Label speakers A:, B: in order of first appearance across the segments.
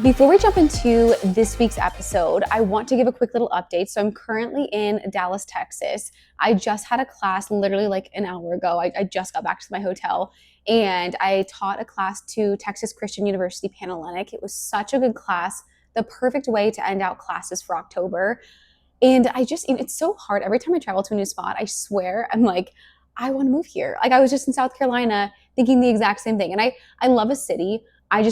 A: Before we jump into this week's episode, I want to give a quick little update. So I'm currently in Dallas, Texas. I just had a class literally like an hour ago. I just got back to my hotel and I taught a class to Texas Christian University Panhellenic. It was such a good class, the perfect way to end out classes for October. And it's so hard. Every time I travel to a new spot, I swear I'm like, I want to move here. Like I was just in South Carolina thinking the exact same thing. And I love a city.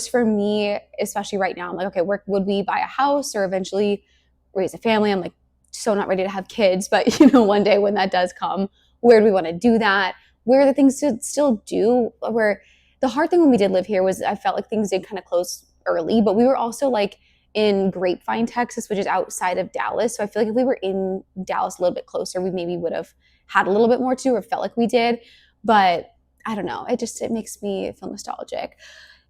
A: For me, especially right now, I'm like, okay, where would we buy a house or eventually raise a family? I'm like, so not ready to have kids, but one day when that does come, where do we want to do that? Where are the things to still do? Where the hard thing when we did live here was I felt like things did kind of close early, but we were also like in Grapevine, Texas, which is outside of Dallas. So I feel like if we were in Dallas a little bit closer, we maybe would have had a little bit more to do or felt like we did. But I don't know. It makes me feel nostalgic.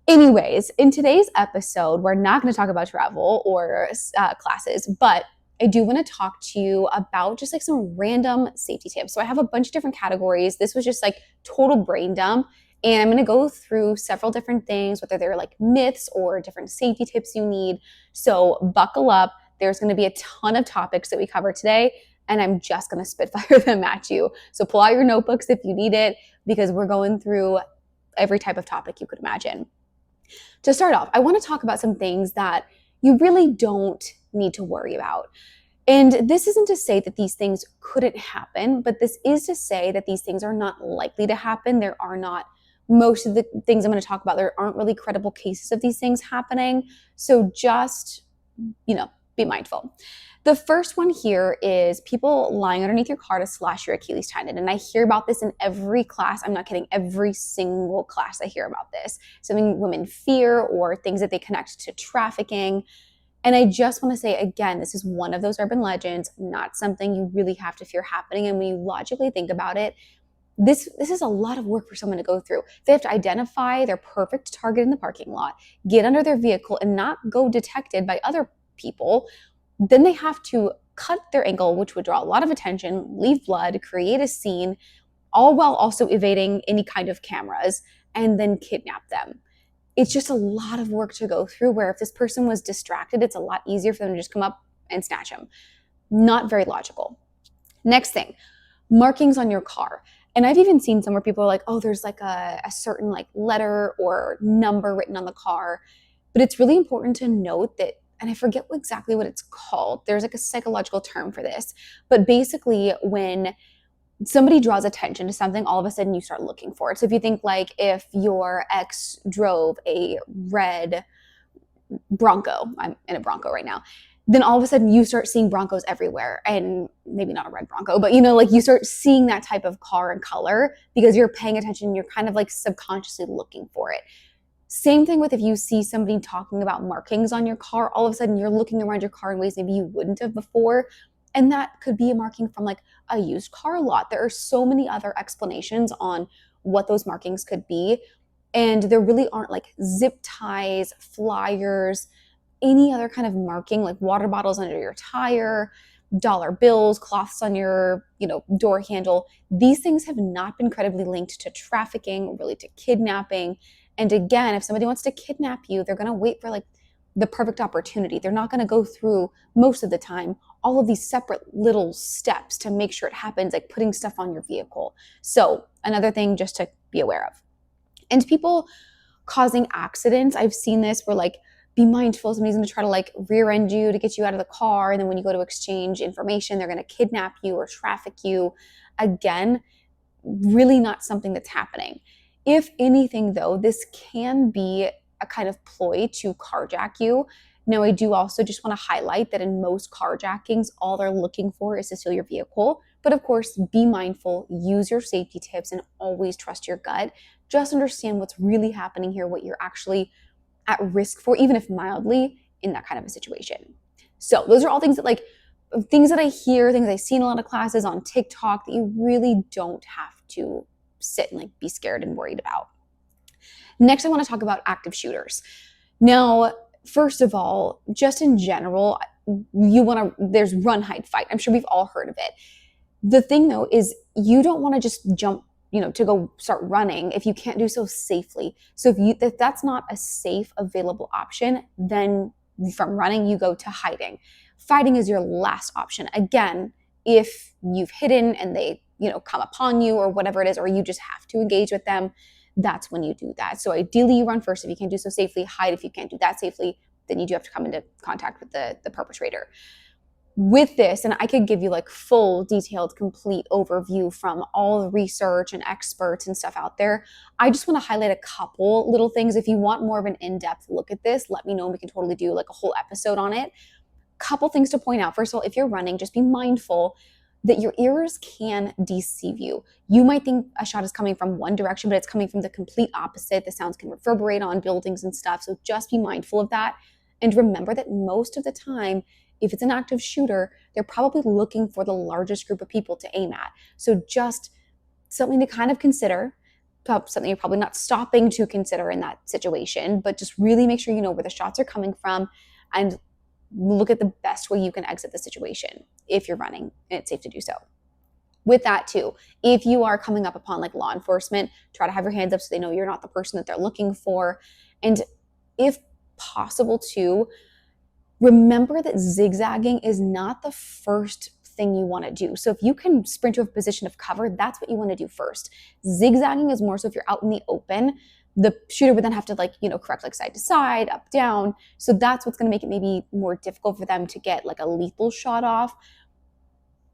A: Anyways, in today's episode, we're not going to talk about travel or classes, but I do want to talk to you about just like some random safety tips. So I have a bunch of different categories. This was just like total brain dump. And I'm going to go through several different things, whether they're like myths or different safety tips you need. So buckle up. There's going to be a ton of topics that we cover today, and I'm just going to spitfire them at you. So pull out your notebooks if you need it, because we're going through every type of topic you could imagine. To start off, I want to talk about some things that you really don't need to worry about. And this isn't to say that these things couldn't happen, but this is to say that these things are not likely to happen. There are not, most of the things I'm going to talk about, there aren't really credible cases of these things happening. So just, be mindful. The first one here is people lying underneath your car to slash your Achilles tendon. And I hear about this in every class. I'm not kidding. Every single class I hear about this. Something women fear or things that they connect to trafficking. And I just want to say, again, this is one of those urban legends, not something you really have to fear happening. And when you logically think about it, this is a lot of work for someone to go through. They have to identify their perfect target in the parking lot, get under their vehicle and not go detected by other people. Then they have to cut their ankle, which would draw a lot of attention, leave blood, create a scene, all while also evading any kind of cameras, and then kidnap them. It's just a lot of work to go through, where if this person was distracted, it's a lot easier for them to just come up and snatch him. Not very logical. Next thing, markings on your car. And I've even seen some where people are like, oh, there's like a certain like letter or number written on the car. But it's really important to note that, and I forget exactly what it's called. There's like a psychological term for this. But basically when somebody draws attention to something, all of a sudden you start looking for it. So if you think like if your ex drove a red Bronco, I'm in a Bronco right now, then all of a sudden you start seeing Broncos everywhere, and maybe not a red Bronco, but like you start seeing that type of car and color because you're paying attention. You're kind of like subconsciously looking for it. Same thing with if you see somebody talking about markings on your car, all of a sudden you're looking around your car in ways maybe you wouldn't have before. And that could be a marking from like a used car lot. There are so many other explanations on what those markings could be. And there really aren't like zip ties, flyers, any other kind of marking, like water bottles under your tire, dollar bills, cloths on your, door handle. These things have not been credibly linked to trafficking, really to kidnapping. And again, if somebody wants to kidnap you, they're going to wait for like the perfect opportunity. They're not going to go through, most of the time, all of these separate little steps to make sure it happens, like putting stuff on your vehicle. So another thing just to be aware of. And people causing accidents, I've seen this where like, be mindful, somebody's going to try to like rear end you to get you out of the car. And then when you go to exchange information, they're going to kidnap you or traffic you. Again, really not something that's happening. If anything though, this can be a kind of ploy to carjack you. Now, I do also just want to highlight that in most carjackings, all they're looking for is to steal your vehicle. But of course, be mindful, use your safety tips, and always trust your gut. Just understand what's really happening here, what you're actually at risk for, even if mildly, in that kind of a situation. So those are all things that I hear, things I see in a lot of classes on TikTok that you really don't have to sit and be scared and worried about. Next, I want to talk about active shooters. Now, first of all, just in general, there's run, hide, fight. I'm sure we've all heard of it. The thing though is you don't want to just jump to go start running if you can't do so safely. So if that's not a safe, available option, then from running, you go to hiding. Fighting is your last option. Again, if you've hidden and they, come upon you or whatever it is, or you just have to engage with them, that's when you do that. So ideally you run first if you can't do so safely, hide if you can't do that safely, then you do have to come into contact with the perpetrator. With this, and I could give you like full, detailed, complete overview from all the research and experts and stuff out there, I just want to highlight a couple little things. If you want more of an in-depth look at this, let me know and we can totally do like a whole episode on it. Couple things to point out. First of all, if you're running, just be mindful that your ears can deceive you. You might think a shot is coming from one direction, but it's coming from the complete opposite. The sounds can reverberate on buildings and stuff. So just be mindful of that. And remember that most of the time, if it's an active shooter, they're probably looking for the largest group of people to aim at. So just something to kind of consider, something you're probably not stopping to consider in that situation, but just really make sure you know where the shots are coming from and look at the best way you can exit the situation if you're running and it's safe to do so. With that too, if you are coming up upon like law enforcement, try to have your hands up so they know you're not the person that they're looking for. And if possible too, remember that zigzagging is not the first thing you want to do. So if you can sprint to a position of cover, that's what you want to do first. Zigzagging is more so if you're out in the open, the shooter would then have to correct like side to side, up, down. So that's what's going to make it maybe more difficult for them to get like a lethal shot off.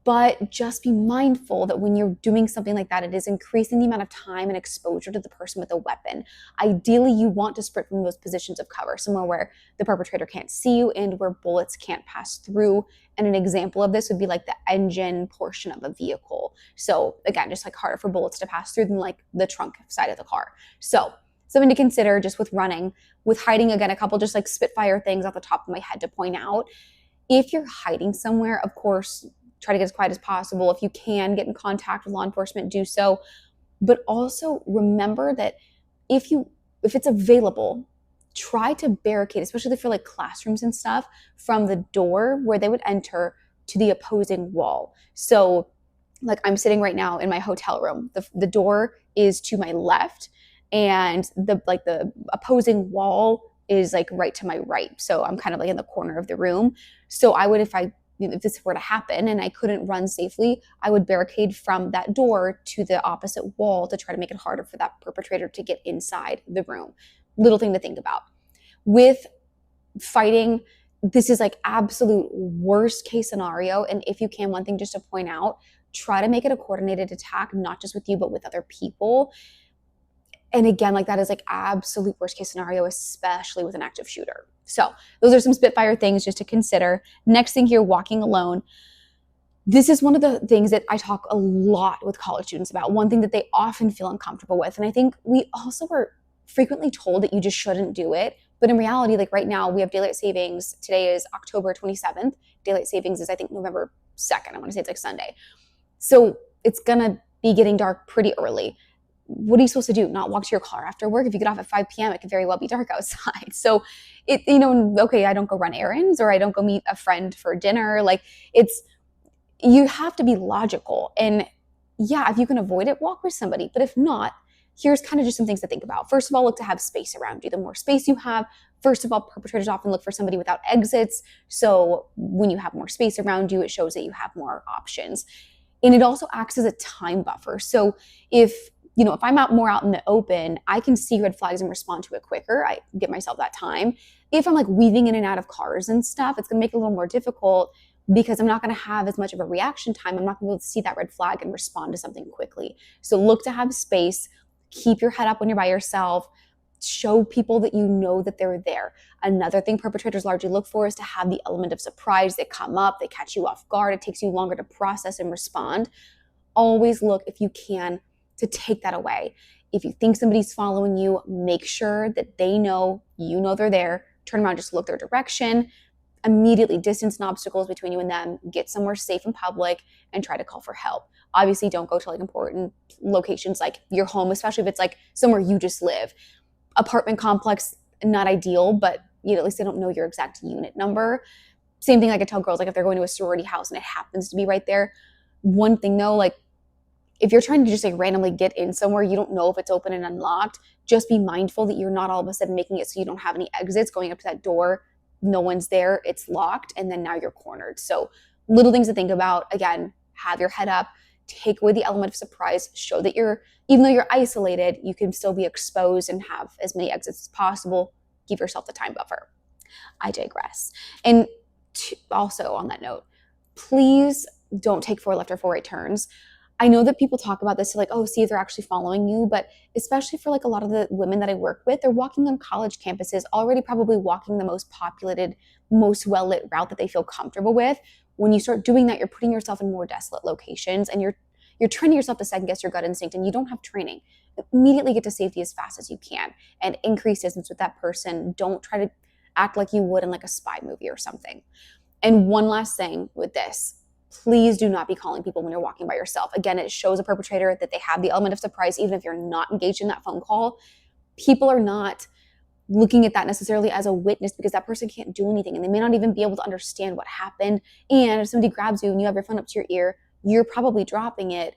A: But just be mindful that when you're doing something like that, it is increasing the amount of time and exposure to the person with a weapon. Ideally, you want to sprint from those positions of cover, somewhere where the perpetrator can't see you and where bullets can't pass through. And an example of this would be like the engine portion of a vehicle. So again, just like harder for bullets to pass through than like the trunk side of the car. So something to consider just with running. With hiding, again, a couple just like spitfire things off the top of my head to point out. If you're hiding somewhere, of course, try to get as quiet as possible. If you can get in contact with law enforcement, do so. But also remember that if it's available, try to barricade, especially for like classrooms and stuff, from the door where they would enter to the opposing wall. So like I'm sitting right now in my hotel room. The door is to my left and the opposing wall is like right to my right. So I'm kind of like in the corner of the room. So I would, if this were to happen and I couldn't run safely, I would barricade from that door to the opposite wall to try to make it harder for that perpetrator to get inside the room. Little thing to think about. With fighting, this is like absolute worst case scenario. And if you can, one thing just to point out, try to make it a coordinated attack, not just with you, but with other people. And again, like that is like absolute worst case scenario, especially with an active shooter. So those are some spitfire things just to consider. Next thing here, walking alone. This is one of the things that I talk a lot with college students about, one thing that they often feel uncomfortable with. And I think we also are frequently told that you just shouldn't do it. But in reality, like right now, we have daylight savings. Today is October 27th. Daylight savings is, I think, November 2nd. I want to say it's like Sunday. So it's going to be getting dark pretty early. What are you supposed to do? Not walk to your car after work? If you get off at 5 p.m., it could very well be dark outside. So okay, I don't go run errands or I don't go meet a friend for dinner. You have to be logical. And yeah, if you can avoid it, walk with somebody. But if not, here's kind of just some things to think about. First of all, look to have space around you. The more space you have, first of all, perpetrators often look for somebody without exits. So when you have more space around you, it shows that you have more options. And it also acts as a time buffer. So if I'm more out in the open, I can see red flags and respond to it quicker. I give myself that time. If I'm like weaving in and out of cars and stuff, it's going to make it a little more difficult because I'm not going to have as much of a reaction time. I'm not going to be able to see that red flag and respond to something quickly. So look to have space. Keep your head up when you're by yourself. Show people that you know that they're there. Another thing perpetrators largely look for is to have the element of surprise. They come up, they catch you off guard. It takes you longer to process and respond. Always look, if you can, to take that away. If you think somebody's following you, make sure that they know you know they're there. Turn around, just look their direction. Immediately distance and obstacles between you and them. Get somewhere safe in public and try to call for help. Obviously, don't go to like important locations like your home, especially if it's like somewhere you just live. Apartment complex, not ideal, but at least they don't know your exact unit number. Same thing, like I tell girls, like if they're going to a sorority house and it happens to be right there. One thing though, like if you're trying to just like randomly get in somewhere, you don't know if it's open and unlocked, just be mindful that you're not all of a sudden making it so you don't have any exits going up to that door no one's there, it's locked, and then now you're cornered. So little things to think about. Again, have your head up, take away the element of surprise, show that even though you're isolated, you can still be exposed and have as many exits as possible. Give yourself the time buffer. I digress. And also on that note, please don't take 4 left or 4 right turns. I know that people talk about this, like, oh, see if they're actually following you, but especially for like a lot of the women that I work with, they're walking on college campuses, already probably walking the most populated, most well-lit route that they feel comfortable with. When you start doing that, you're putting yourself in more desolate locations, and you're training yourself to second guess your gut instinct, and you don't have training. Immediately get to safety as fast as you can and increase distance with that person. Don't try to act like you would in like a spy movie or something. And one last thing with this, please do not be calling people when you're walking by yourself. Again, it shows a perpetrator that they have the element of surprise, even if you're not engaged in that phone call. People are not looking at that necessarily as a witness, because that person can't do anything, and they may not even be able to understand what happened. And if somebody grabs you and you have your phone up to your ear, you're probably dropping it.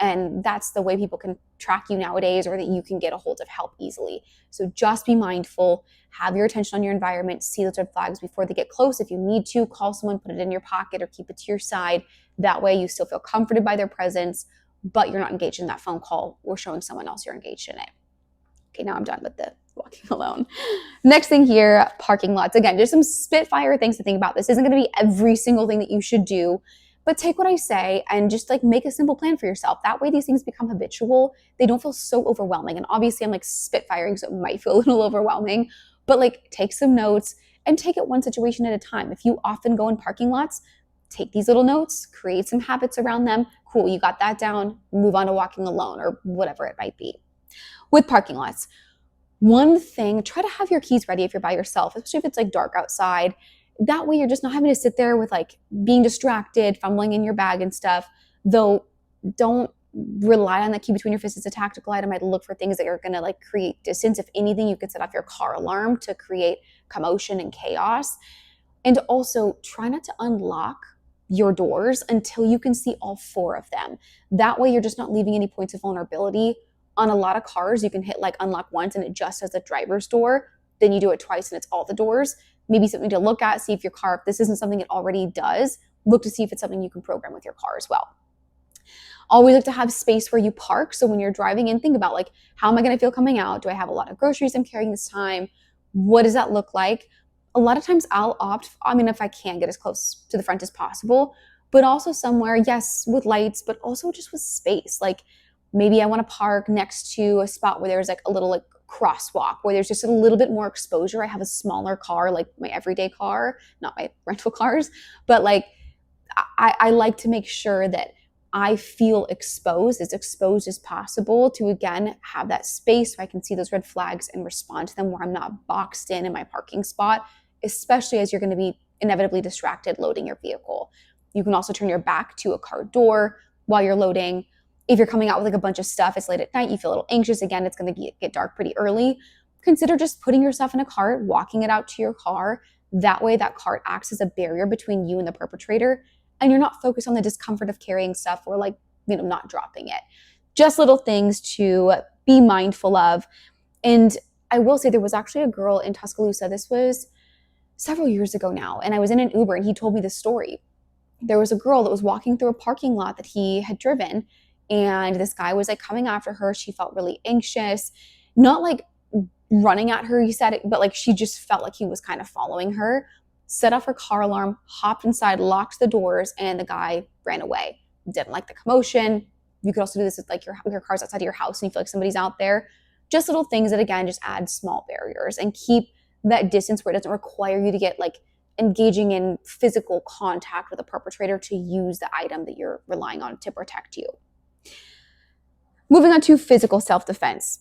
A: And that's the way people can track you nowadays, or that you can get a hold of help easily. So just be mindful, have your attention on your environment, see those red flags before they get close. If you need to, call someone, put it in your pocket, or keep it to your side. That way you still feel comforted by their presence, but you're not engaged in that phone call or showing someone else you're engaged in it. Okay, now I'm done with the walking alone. Next thing here, parking lots. Again, just some spitfire things to think about. This isn't going to be every single thing that you should do, but take what I say and just like make a simple plan for yourself. That way these things become habitual. They don't feel so overwhelming. And obviously I'm like spitfiring, so it might feel a little overwhelming, but like take some notes and take it one situation at a time. If you often go in parking lots, take these little notes, create some habits around them. Cool, you got that down, move on to walking alone or whatever it might be. With parking lots, one thing, try to have your keys ready if you're by yourself, especially if it's like dark outside. That way you're just not having to sit there with like being distracted, fumbling in your bag and stuff. Though don't rely on that key between your fists as a tactical item. I'd look for things that are going to like create distance. If anything, you could set off your car alarm to create commotion and chaos. And also try not to unlock your doors until you can see all 4 of them. That way you're just not leaving any points of vulnerability. On a lot of cars, you can hit like unlock once and it just has the driver's door. Then you do it twice and it's all the doors. Maybe something to look at, see if your car, if this isn't something it already does, look to see if it's something you can program with your car as well. Always like to have space where you park. So when you're driving in, think about like, how am I going to feel coming out? Do I have a lot of groceries I'm carrying this time? What does that look like? A lot of times I'll opt, if I can get as close to the front as possible, but also somewhere, yes, with lights, but also just with space. Like maybe I want to park next to a spot where there's like a little like crosswalk where there's just a little bit more exposure. I have a smaller car, like my everyday car, not my rental cars, but like I like to make sure that I feel exposed as possible to, again, have that space so I can see those red flags and respond to them, where I'm not boxed in my parking spot, especially as you're going to be inevitably distracted loading your vehicle. You can also turn your back to a car door while you're loading. If you're coming out with like a bunch of stuff, it's late at night, you feel a little anxious, again, it's going to get dark pretty early. Consider just putting yourself in a cart, walking it out to your car. That way that cart acts as a barrier between you and the perpetrator, and you're not focused on the discomfort of carrying stuff or like, not dropping it. Just little things to be mindful of. And I will say there was actually a girl in Tuscaloosa, this was several years ago now, and I was in an Uber and he told me this story. There was a girl that was walking through a parking lot that he had driven, and this guy was like coming after her. She felt really anxious, not like running at her, he said, but like she just felt like he was kind of following her. Set off her car alarm, hopped inside, locked the doors, and the guy ran away. Didn't like the commotion. You could also do this with like your car's outside of your house and you feel like somebody's out there. Just little things that, again, just add small barriers and keep that distance where it doesn't require you to get like engaging in physical contact with a perpetrator to use the item that you're relying on to protect you. Moving on to physical self-defense.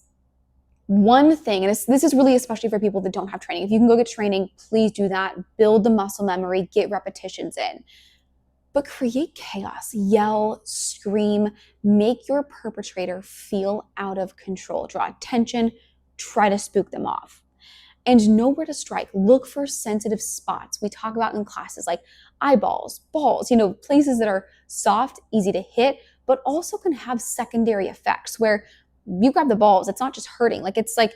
A: One thing, and this is really especially for people that don't have training. If you can go get training, please do that. Build the muscle memory, get repetitions in. But create chaos, yell, scream, make your perpetrator feel out of control. Draw attention, try to spook them off. And know where to strike. Look for sensitive spots. We talk about in classes like eyeballs, balls, places that are soft, easy to hit, but also can have secondary effects where you grab the balls, it's not just hurting. Like it's like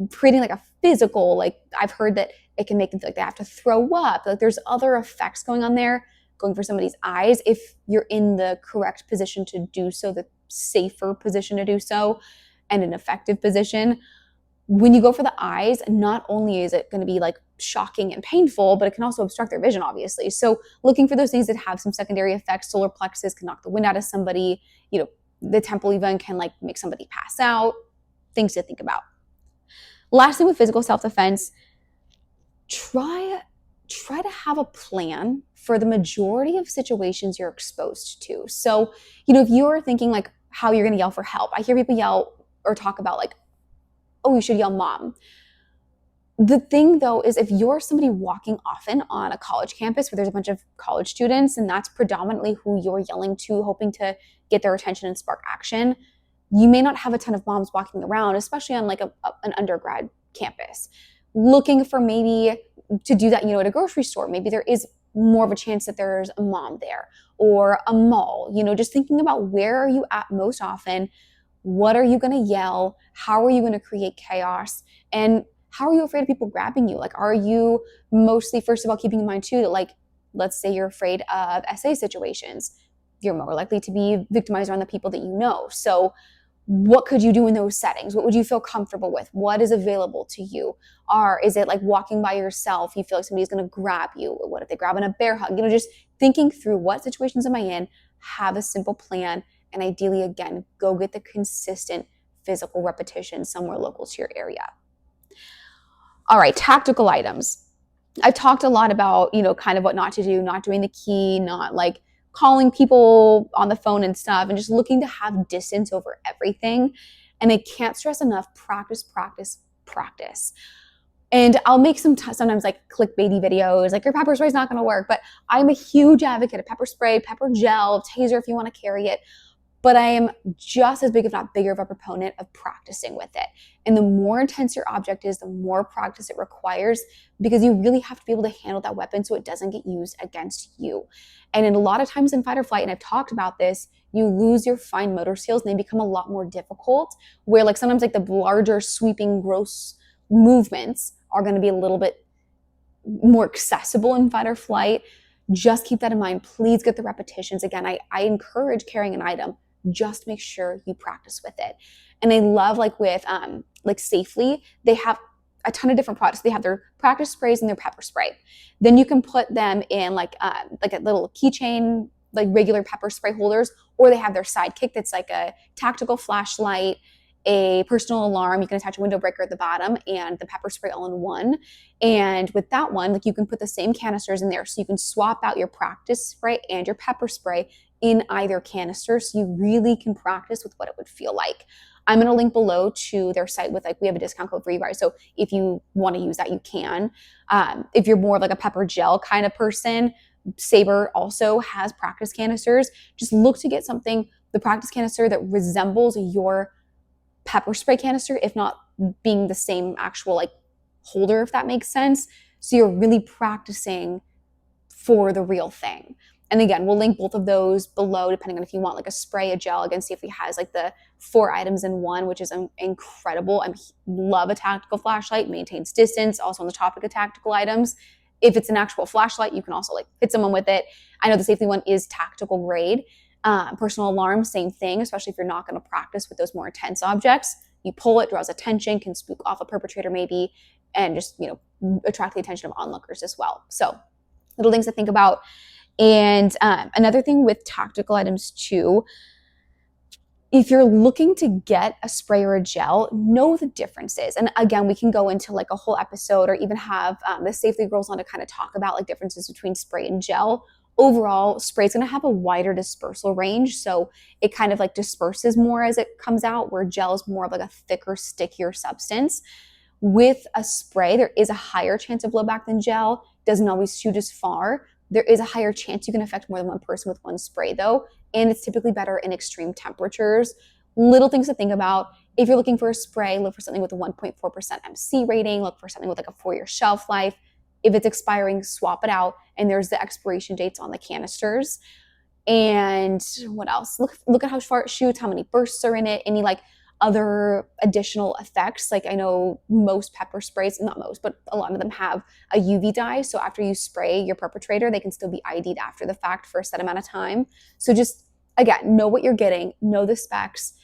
A: creating like a physical, like I've heard that it can make them feel like they have to throw up. Like there's other effects going on there, going for somebody's eyes. If you're in the correct position to do so, the safer position to do so, and an effective position, when you go for the eyes, not only is it going to be like shocking and painful, but it can also obstruct their vision, obviously. So looking for those things that have some secondary effects. Solar plexus can knock the wind out of somebody. The temple even can like make somebody pass out. Things to think about. Last thing with physical self-defense, try to have a plan for the majority of situations you're exposed to. So, if you're thinking like how you're going to yell for help, I hear people yell or talk about like, oh, you should yell mom. The thing though is if you're somebody walking often on a college campus where there's a bunch of college students and that's predominantly who you're yelling to, hoping to get their attention and spark action, you may not have a ton of moms walking around, especially on like an undergrad campus. Looking for maybe to do that, at a grocery store, maybe there is more of a chance that there's a mom there, or a mall, just thinking about where are you at most often, what are you going to yell, how are you going to create chaos, and how are you afraid of people grabbing you? Like, are you mostly, first of all, keeping in mind too that like, let's say you're afraid of SA situations, you're more likely to be victimized around the people that you know. So what could you do in those settings? What would you feel comfortable with? What is available to you? Is it like walking by yourself? You feel like somebody's going to grab you. What if they grab in a bear hug? Just thinking through what situations am I in, have a simple plan, and ideally, again, go get the consistent physical repetition somewhere local to your area. All right, tactical items. I've talked a lot about, kind of what not to do, not doing the key, not like calling people on the phone and stuff, and just looking to have distance over everything. And I can't stress enough, practice, practice, practice. And I'll make sometimes like clickbaity videos, like your pepper spray is not going to work, but I'm a huge advocate of pepper spray, pepper gel, taser if you want to carry it. But I am just as big, if not bigger, of a proponent of practicing with it. And the more intense your object is, the more practice it requires, because you really have to be able to handle that weapon so it doesn't get used against you. And in a lot of times in fight or flight, and I've talked about this, you lose your fine motor skills and they become a lot more difficult, where like sometimes like the larger, sweeping, gross movements are going to be a little bit more accessible in fight or flight. Just keep that in mind. Please get the repetitions. Again, I encourage carrying an item. Just make sure you practice with it. And I love like with like Safely, they have a ton of different products. They have their practice sprays and their pepper spray. Then you can put them in like a little keychain, like regular pepper spray holders, or they have their sidekick that's like a tactical flashlight, a personal alarm. You can attach a window breaker at the bottom and the pepper spray all in one. And with that one, like you can put the same canisters in there, so you can swap out your practice spray and your pepper spray in either canister, so you really can practice with what it would feel like. I'm going to link below to their site with we have a discount code for you guys. So if you want to use that, you can. If you're more of like a pepper gel kind of person, SABRE also has practice canisters. Just look to get something, the practice canister, that resembles your pepper spray canister, if not being the same actual like holder, if that makes sense. So you're really practicing for the real thing. And again, we'll link both of those below, depending on if you want like a spray, a gel. Again, Safely has like the 4 items in one, which is incredible. I love a tactical flashlight, maintains distance. Also on the topic of tactical items, if it's an actual flashlight, you can also like hit someone with it. I know the Safely one is tactical grade. Personal alarm, same thing, especially if you're not going to practice with those more intense objects. You pull it, draws attention, can spook off a perpetrator maybe, and just, attract the attention of onlookers as well. So little things to think about. And another thing with tactical items too, if you're looking to get a spray or a gel, know the differences. And again, we can go into like a whole episode, or even have the Safely girls on to kind of talk about like differences between spray and gel. Overall, spray is going to have a wider dispersal range, so it kind of like disperses more as it comes out, where gel is more of like a thicker, stickier substance. With a spray, there is a higher chance of blowback than gel. Doesn't always shoot as far. There is a higher chance you can affect more than one person with one spray though, and it's typically better in extreme temperatures. Little things to think about. If you're looking for a spray, look for something with a 1.4% MC rating, look for something with like a 4-year shelf life. If it's expiring, swap it out, and there's the expiration dates on the canisters. And what else? Look at how far it shoots, how many bursts are in it, any like other additional effects. Like I know most pepper sprays, not most, but a lot of them have a UV dye. So after you spray your perpetrator, they can still be ID'd after the fact for a set amount of time. So just, again, know what you're getting, know the specs.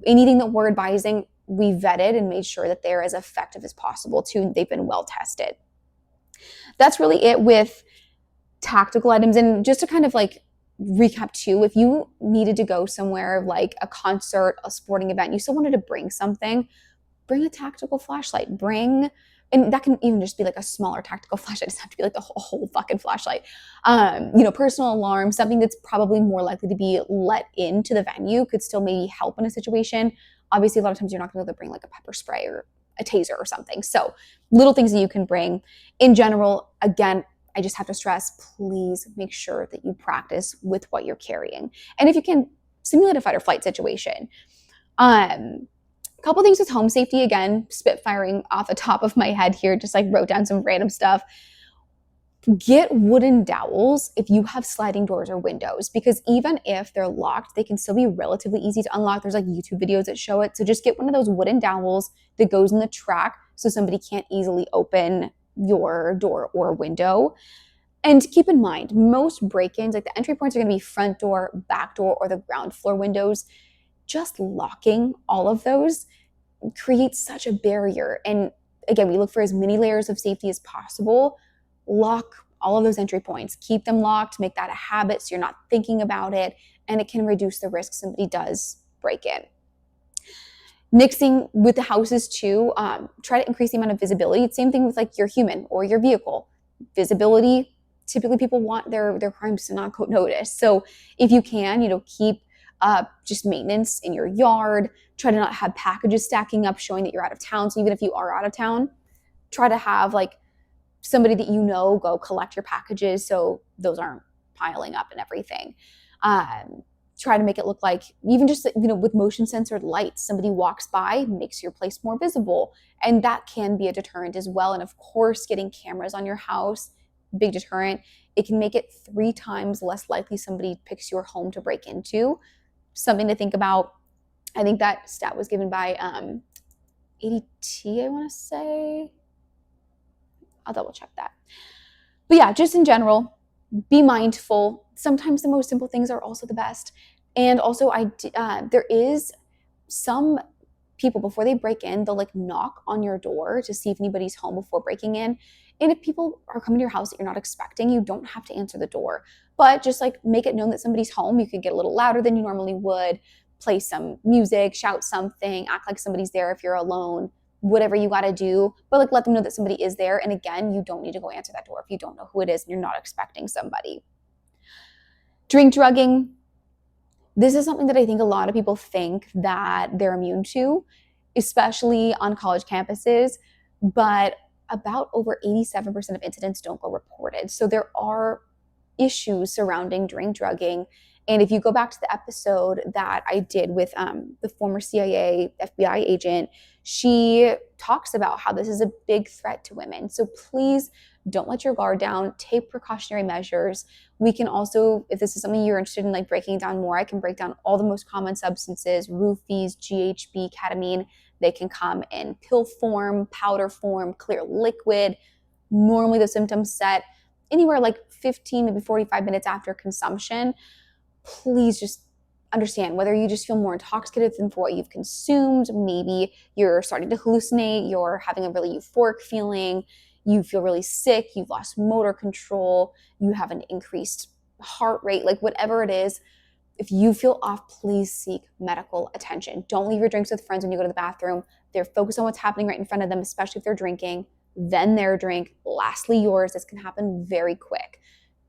A: Anything that we're advising, we vetted and made sure that they're as effective as possible too. They've been well tested. That's really it with tactical items. And just to kind of like recap too, if you needed to go somewhere like a concert, a sporting event, you still wanted to bring something, bring a tactical flashlight, and that can even just be like a smaller tactical flashlight. It doesn't have to be like the whole fucking flashlight. Personal alarm, something that's probably more likely to be let into the venue could still maybe help in a situation. Obviously, a lot of times you're not going to be able to bring like a pepper spray or a taser or something. So little things that you can bring. In general, again, I just have to stress, please make sure that you practice with what you're carrying. And if you can, simulate a fight or flight situation. Couple things with home safety, again, spitfiring off the top of my head here, just like wrote down some random stuff. Get wooden dowels if you have sliding doors or windows, because even if they're locked, they can still be relatively easy to unlock. There's like YouTube videos that show it. So just get one of those wooden dowels that goes in the track so somebody can't easily open your door or window. And keep in mind, most break-ins, like the entry points are going to be front door, back door, or the ground floor windows. Just locking all of those creates such a barrier. And again, we look for as many layers of safety as possible. Lock all of those entry points. Keep them locked. Make that a habit so you're not thinking about it. And it can reduce the risk somebody does break in. Nixing with the houses too, try to increase the amount of visibility. It's same thing with like your human or your vehicle. Visibility, typically people want their crimes to not go noticed. So if you can, keep just maintenance in your yard. Try to not have packages stacking up showing that you're out of town. So even if you are out of town, try to have like somebody that go collect your packages so those aren't piling up and everything. Try to make it look like, even just with motion censored lights, somebody walks by, makes your place more visible, and that can be a deterrent as well. And of course, getting cameras on your house, big deterrent. It can make it 3 times less likely somebody picks your home to break into. Something to think about. I think that stat was given by ADT, I want to say. I'll double check that. But yeah, just in general, be mindful. Sometimes the most simple things are also the best. And also, there is some people, before they break in, they'll like knock on your door to see if anybody's home before breaking in. And if people are coming to your house that you're not expecting, you don't have to answer the door. But just like make it known that somebody's home. You could get a little louder than you normally would, play some music, shout something, act like somebody's there if you're alone, whatever you got to do. But like let them know that somebody is there. And again, you don't need to go answer that door if you don't know who it is and you're not expecting somebody. Drink drugging. This is something that I think a lot of people think that they're immune to, especially on college campuses, but about over 87% of incidents don't go reported. So there are issues surrounding drink drugging. And if you go back to the episode that I did with the former CIA FBI agent, she talks about how this is a big threat to women. So please don't let your guard down. Take precautionary measures. We can also, if this is something you're interested in like breaking down more, I can break down all the most common substances, roofies, GHB, ketamine. They can come in pill form, powder form, clear liquid. Normally the symptoms set anywhere like 15, maybe 45 minutes after consumption. Please just understand whether you just feel more intoxicated than for what you've consumed. Maybe you're starting to hallucinate. You're having a really euphoric feeling. You feel really sick. You've lost motor control. You have an increased heart rate, like whatever it is. If you feel off, please seek medical attention. Don't leave your drinks with friends when you go to the bathroom. They're focused on what's happening right in front of them, especially if they're drinking, then their drink, lastly yours. This can happen very quick.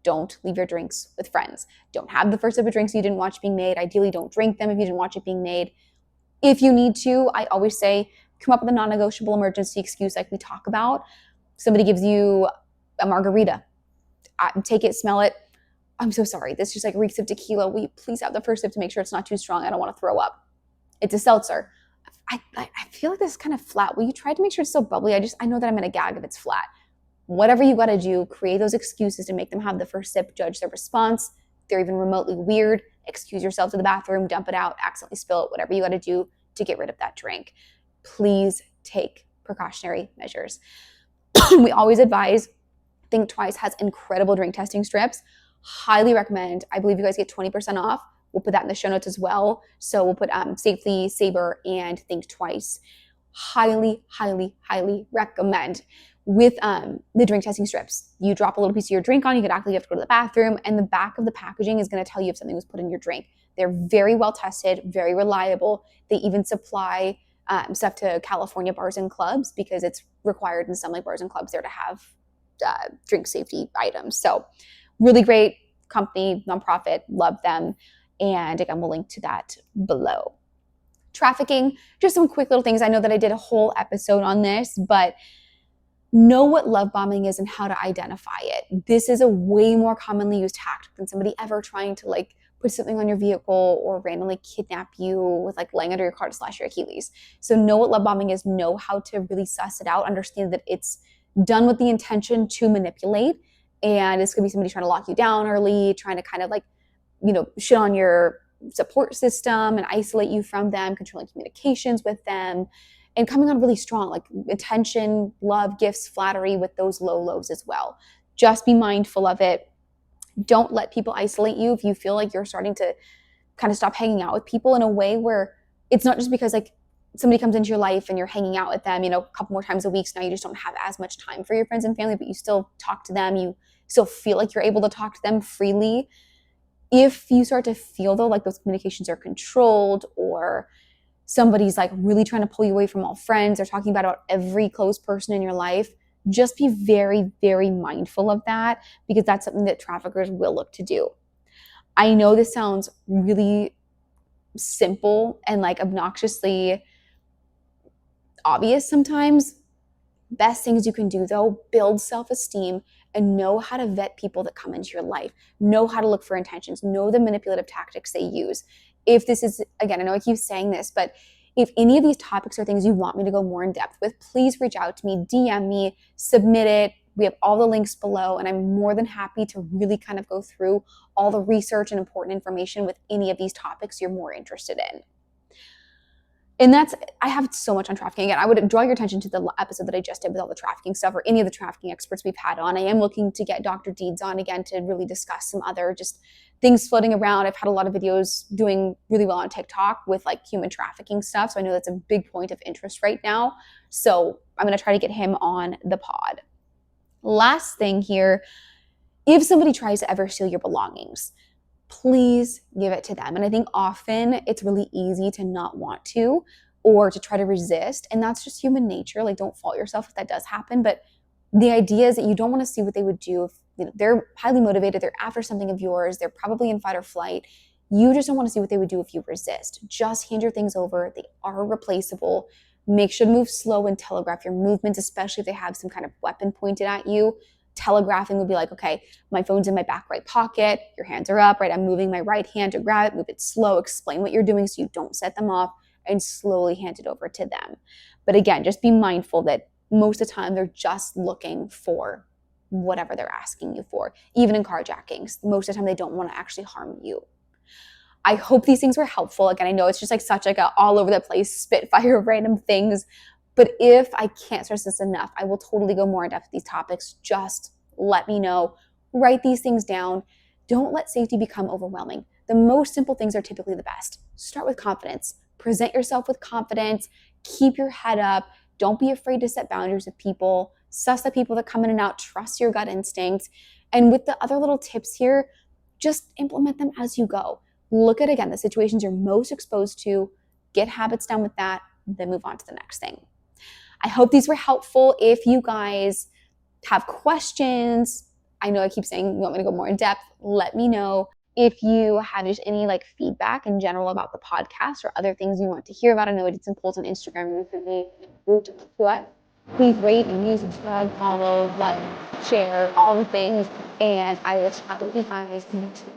A: Don't leave your drinks with friends. Don't have the first sip of drinks you didn't watch being made. Ideally, don't drink them if you didn't watch it being made. If you need to, I always say, come up with a non-negotiable emergency excuse like we talk about. Somebody gives you a margarita. Take it, smell it. I'm so sorry. This just like reeks of tequila. Will you please have the first sip to make sure it's not too strong? I don't want to throw up. It's a seltzer. I feel like this is kind of flat. Will you try to make sure it's still bubbly? I know that I'm going to gag if it's flat. Whatever you got to do, create those excuses to make them have the first sip, judge their response. If they're even remotely weird, excuse yourself to the bathroom, dump it out, accidentally spill it, whatever you got to do to get rid of that drink. Please take precautionary measures. We always advise, Think Twice has incredible drink testing strips. Highly recommend. I believe you guys get 20% off. We'll put that in the show notes as well. So we'll put Safely, SABRE, and Think Twice. Highly, highly, highly recommend. With the drink testing strips, you drop a little piece of your drink on, you could actually have to go to the bathroom, and the back of the packaging is going to tell you if something was put in your drink. They're very well tested, very reliable. They even supply stuff to California bars and clubs because it's required in some like bars and clubs there to have drink safety items. So really great company, nonprofit, love them. And again, we'll link to that below. Trafficking, just some quick little things. I know that I did a whole episode on this, but know what love bombing is and how to identify it. This is a way more commonly used tactic than somebody ever trying to like put something on your vehicle or randomly kidnap you with like laying under your car to slash your Achilles. So know what love bombing is, know how to really suss it out, understand that it's done with the intention to manipulate. And it's gonna be somebody trying to lock you down early, trying to kind of like, shit on your support system and isolate you from them, controlling communications with them, and coming on really strong, like attention, love, gifts, flattery with those low lows as well. Just be mindful of it. Don't let people isolate you if you feel like you're starting to kind of stop hanging out with people in a way where it's not just because like somebody comes into your life and you're hanging out with them, a couple more times a week. So now you just don't have as much time for your friends and family, but you still talk to them. You still feel like you're able to talk to them freely. If you start to feel though like those communications are controlled, or somebody's like really trying to pull you away from all friends, or talking about every close person in your life, just be very, very mindful of that, because that's something that traffickers will look to do. I know this sounds really simple and like obnoxiously obvious sometimes. Best things you can do though, build self-esteem and know how to vet people that come into your life. Know how to look for intentions. Know the manipulative tactics they use. If this is, again, I know I keep saying this, but if any of these topics are things you want me to go more in depth with, please reach out to me, DM me, submit it. We have all the links below, and I'm more than happy to really kind of go through all the research and important information with any of these topics you're more interested in. And I have so much on trafficking. Again, I would draw your attention to the episode that I just did with all the trafficking stuff, or any of the trafficking experts we've had on. I am looking to get Dr. Deeds on again to really discuss some other just things floating around. I've had a lot of videos doing really well on TikTok with like human trafficking stuff. So I know that's a big point of interest right now. So I'm going to try to get him on the pod. Last thing here, if somebody tries to ever steal your belongings, please give it to them. And I think often it's really easy to not want to, or to try to resist. And that's just human nature. Like, don't fault yourself if that does happen. But the idea is that you don't want to see what they would do if they're highly motivated, they're after something of yours, they're probably in fight or flight. You just don't want to see what they would do if you resist. Just hand your things over. They are replaceable. Make sure to move slow and telegraph your movements, especially if they have some kind of weapon pointed at you. Telegraphing would be like, okay, my phone's in my back right pocket, your hands are up, right? I'm moving my right hand to grab it, move it slow, explain what you're doing so you don't set them off, and slowly hand it over to them. But again, just be mindful that most of the time they're just looking for whatever they're asking you for. Even in carjackings, most of the time they don't want to actually harm you. I hope these things were helpful. Again, I know it's just like such like a all over the place spitfire of random things, but if I can't stress this enough, I will totally go more in depth with these topics. Just let me know. Write these things down. Don't let safety become overwhelming. The most simple things are typically the best. Start with confidence. Present yourself with confidence. Keep your head up. Don't be afraid to set boundaries with people. Suss the people that come in and out. Trust your gut instincts. And with the other little tips here, just implement them as you go. Look at, again, the situations you're most exposed to. Get habits down with that. Then move on to the next thing. I hope these were helpful. If you guys have questions, I know I keep saying you want me to go more in depth, let me know. If you have just any like feedback in general about the podcast or other things you want to hear about, I know I did some polls on Instagram recently. Please rate and subscribe, follow, like, share, all the things. And I will chat with you guys next week.